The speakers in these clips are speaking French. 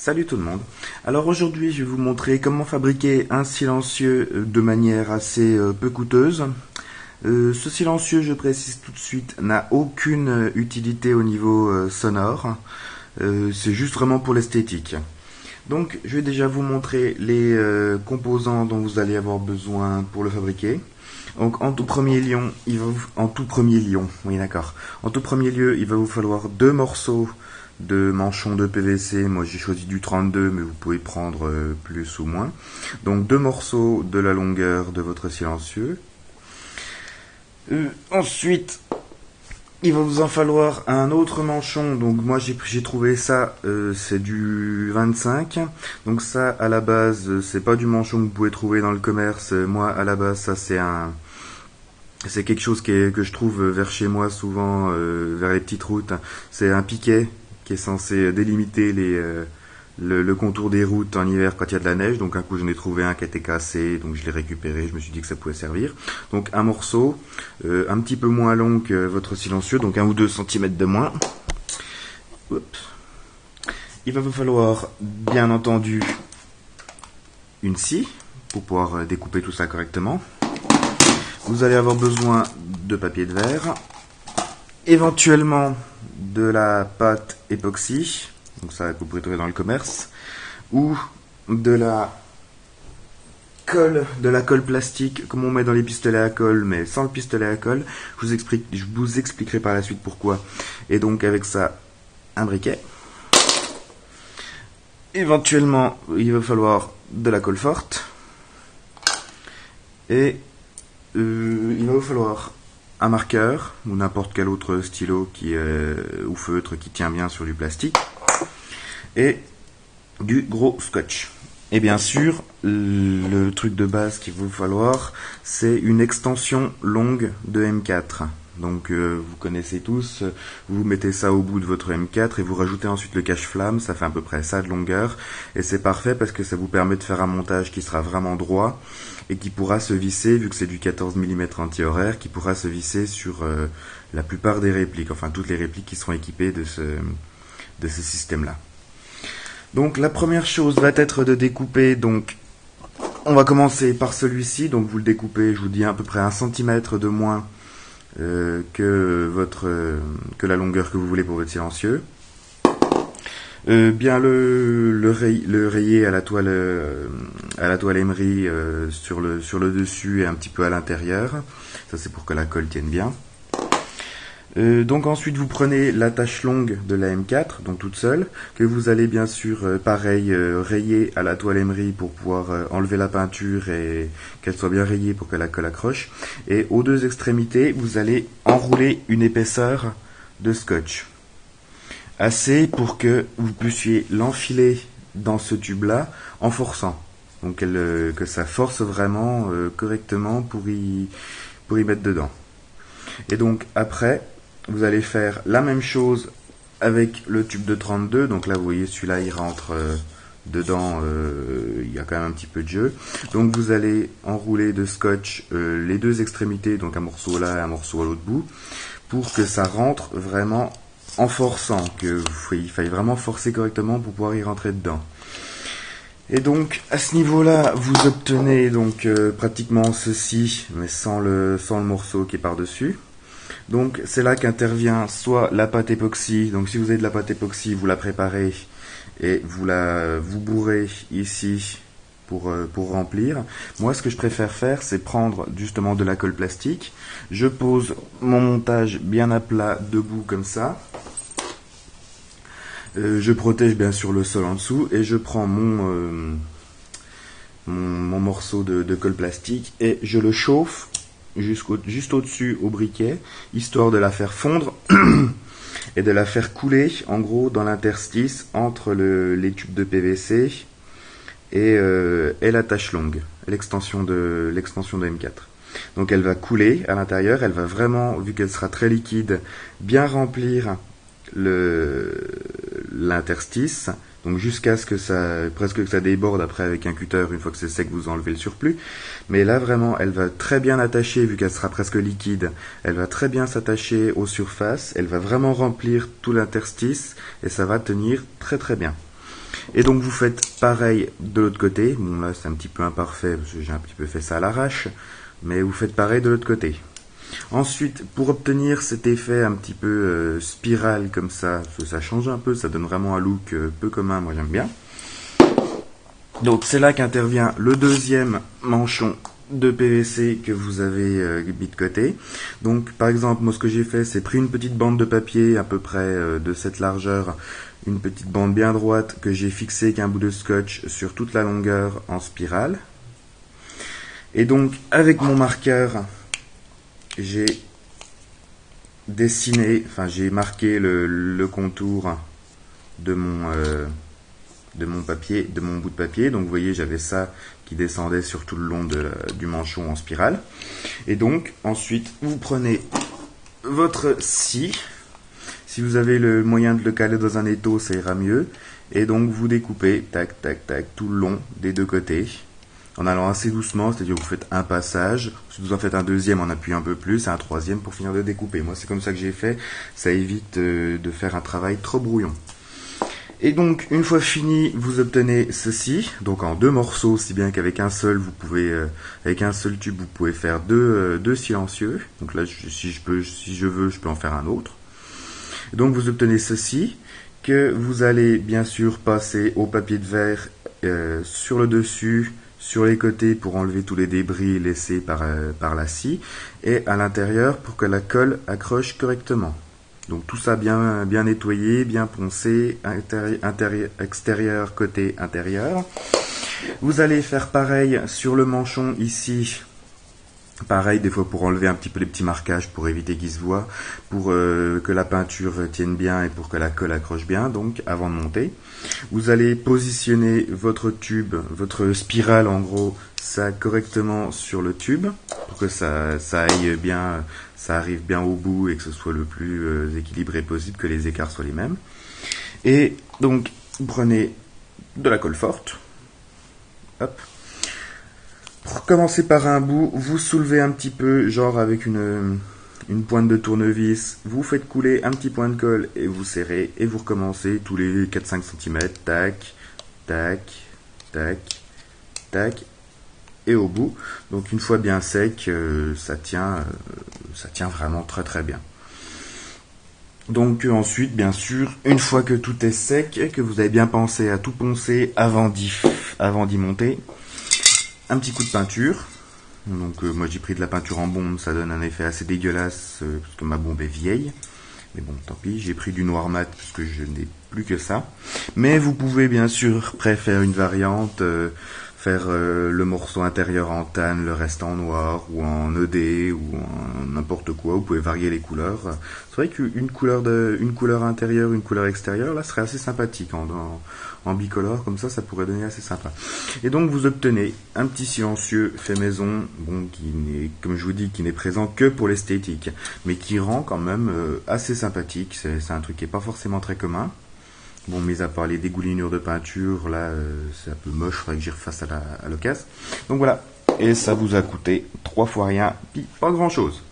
Salut tout le monde. Alors aujourd'hui je vais vous montrer comment fabriquer un silencieux de manière assez peu coûteuse. Ce silencieux, je précise tout de suite, n'a aucune utilité au niveau sonore. C'est juste vraiment pour l'esthétique. Donc je vais déjà vous montrer les composants dont vous allez avoir besoin pour le fabriquer. Donc en tout premier lieu, en tout premier lieu, il va vous falloir deux morceaux de manchons de PVC. Moi j'ai choisi du 32, mais vous pouvez prendre plus ou moins. Donc deux morceaux de la longueur de votre silencieux. Ensuite, il va vous en falloir un autre manchon. Donc moi j'ai trouvé ça, c'est du 25. Donc ça à la base c'est pas du manchon que vous pouvez trouver dans le commerce. Moi à la base ça c'est quelque chose que je trouve vers chez moi souvent, vers les petites routes. C'est un piquet qui est censé délimiter le contour des routes en hiver quand il y a de la neige. Donc un coup j'en ai trouvé un qui était cassé, donc je l'ai récupéré, je me suis dit que ça pouvait servir. Donc un morceau, un petit peu moins long que votre silencieux, donc 1 ou 2 cm de moins. Oups. Il va vous falloir bien entendu une scie pour pouvoir découper tout ça correctement. Vous allez avoir besoin de papier de verre, éventuellement de la pâte époxy, donc ça que vous pouvez trouver dans le commerce, ou de la colle plastique comme on met dans les pistolets à colle, mais sans le pistolet à colle. Je vous expliquerai par la suite pourquoi. Et donc avec ça, un briquet. Éventuellement, il va falloir de la colle forte. Et il va vous falloir un marqueur ou n'importe quel autre stylo ou feutre qui tient bien sur du plastique, et du gros scotch. Et bien sûr, le truc de base qu'il va vous falloir, c'est une extension longue de M4. Donc vous connaissez tous, vous mettez ça au bout de votre M4 et vous rajoutez ensuite le cache-flamme, ça fait à peu près ça de longueur, et c'est parfait parce que ça vous permet de faire un montage qui sera vraiment droit et qui pourra se visser, vu que c'est du 14 mm anti-horaire, qui pourra se visser sur la plupart des répliques, enfin toutes les répliques qui seront équipées de ce système-là. Donc la première chose va être de découper, donc on va commencer par celui-ci, donc vous le découpez, je vous dis à peu près 1 cm de moins que la longueur que vous voulez pour votre silencieux. Bien le rayer à la toile emery sur le dessus et un petit peu à l'intérieur. Ça c'est pour que la colle tienne bien. Donc ensuite vous prenez la tache longue de la M4, donc toute seule, que vous allez bien sûr pareil rayer à la toile emery pour pouvoir enlever la peinture et qu'elle soit bien rayée pour que la colle accroche. Et aux deux extrémités vous allez enrouler une épaisseur de scotch, assez pour que vous puissiez l'enfiler dans ce tube là en forçant, donc que ça force vraiment correctement pour y mettre dedans. Et donc après vous allez faire la même chose avec le tube de 32. Donc là vous voyez, celui-là il rentre dedans, il y a quand même un petit peu de jeu. Donc vous allez enrouler de scotch les deux extrémités, donc un morceau là et un morceau à l'autre bout, pour que ça rentre vraiment en forçant, il faille vraiment forcer correctement pour pouvoir y rentrer dedans. Et donc à ce niveau-là, vous obtenez donc pratiquement ceci, mais sans le morceau qui est par-dessus. Donc c'est là qu'intervient soit la pâte époxy. Donc si vous avez de la pâte époxy, vous la préparez et vous bourrez ici pour remplir. Moi ce que je préfère faire, c'est prendre justement de la colle plastique. Je pose mon montage bien à plat debout comme ça. Je protège bien sûr le sol en dessous et je prends mon morceau de colle plastique et je le chauffe juste au-dessus au briquet, histoire de la faire fondre et de la faire couler en gros dans l'interstice entre les tubes de PVC et la tache longue, l'extension de M4. Donc elle va couler à l'intérieur, elle va vraiment, vu qu'elle sera très liquide, bien remplir l'interstice, donc jusqu'à ce que presque que ça déborde après avec un cutter. Une fois que c'est sec, vous enlevez le surplus. Mais là vraiment, elle va très bien attacher, vu qu'elle sera presque liquide, elle va très bien s'attacher aux surfaces, elle va vraiment remplir tout l'interstice et ça va tenir très très bien. Et donc vous faites pareil de l'autre côté. Bon là c'est un petit peu imparfait parce que j'ai un petit peu fait ça à l'arrache, mais vous faites pareil de l'autre côté. Ensuite, pour obtenir cet effet un petit peu spirale comme ça, parce que ça change un peu, ça donne vraiment un look peu commun, moi j'aime bien. Donc c'est là qu'intervient le deuxième manchon de PVC que vous avez mis de côté. Donc par exemple, moi ce que j'ai fait, c'est pris une petite bande de papier à peu près de cette largeur, une petite bande bien droite que j'ai fixée avec un bout de scotch sur toute la longueur en spirale. Et donc avec mon marqueur, j'ai dessiné, enfin j'ai marqué le contour de mon papier, de mon bout de papier. Donc vous voyez, j'avais ça qui descendait sur tout le long du manchon en spirale. Et donc ensuite vous prenez votre scie. Si vous avez le moyen de le caler dans un étau, ça ira mieux. Et donc vous découpez, tac, tac, tac, tout le long des deux côtés, en allant assez doucement, c'est-à-dire que vous faites un passage, si vous en faites un deuxième, on appuie un peu plus, et un troisième pour finir de découper. Moi, c'est comme ça que j'ai fait, ça évite de faire un travail trop brouillon. Et donc, une fois fini, vous obtenez ceci, donc en deux morceaux, si bien qu'avec un seul, vous pouvez, avec un seul tube, vous pouvez faire deux silencieux. Donc là, si je veux, je peux en faire un autre. Donc vous obtenez ceci, que vous allez bien sûr passer au papier de verre sur le dessus, sur les côtés pour enlever tous les débris laissés par la scie, et à l'intérieur pour que la colle accroche correctement. Donc tout ça bien nettoyé, bien poncé, extérieur, côté, intérieur. Vous allez faire pareil sur le manchon ici. Pareil, des fois pour enlever un petit peu les petits marquages, pour éviter qu'ils se voient, pour que la peinture tienne bien et pour que la colle accroche bien, donc avant de monter. Vous allez positionner votre tube, votre spirale en gros, ça correctement sur le tube, pour que ça aille bien, ça arrive bien au bout et que ce soit le plus équilibré possible, que les écarts soient les mêmes. Et donc, vous prenez de la colle forte, hop. Pour commencer par un bout, vous soulevez un petit peu, genre avec une pointe de tournevis, vous faites couler un petit point de colle et vous serrez, et vous recommencez tous les 4-5 cm, tac, tac, tac, tac, et au bout. Donc une fois bien sec, ça tient vraiment très très bien. Donc ensuite, bien sûr, une fois que tout est sec et que vous avez bien pensé à tout poncer avant d'y monter, un petit coup de peinture. Donc moi j'ai pris de la peinture en bombe, ça donne un effet assez dégueulasse parce que ma bombe est vieille. Mais bon, tant pis, j'ai pris du noir mat parce que je n'ai plus que ça. Mais vous pouvez bien sûr faire une variante, faire le morceau intérieur en tanne, le reste en noir, ou en ED, ou en n'importe quoi. Vous pouvez varier les couleurs. C'est vrai qu'une couleur intérieure, une couleur extérieure, là, serait assez sympathique en bicolore, comme ça pourrait donner assez sympa. Et donc vous obtenez un petit silencieux fait maison, bon, qui n'est, comme je vous dis, qui n'est présent que pour l'esthétique, mais qui rend quand même assez sympathique. C'est un truc qui n'est pas forcément très commun. Bon, mis à part les dégoulinures de peinture, là, c'est un peu moche, il faudrait que j'y refasse à l'occasion. Donc voilà, et ça vous a coûté 3 fois rien, puis pas grand chose.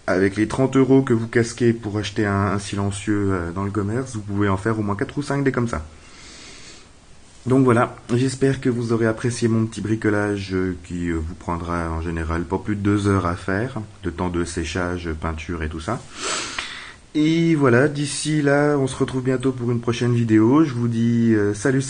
Avec les 30 € que vous casquez pour acheter un silencieux dans le commerce, vous pouvez en faire au moins 4 ou 5 des comme ça. Donc voilà, j'espère que vous aurez apprécié mon petit bricolage qui vous prendra en général pas plus de 2 heures à faire, de temps de séchage, peinture et tout ça. Et voilà, d'ici là, on se retrouve bientôt pour une prochaine vidéo. Je vous dis salut.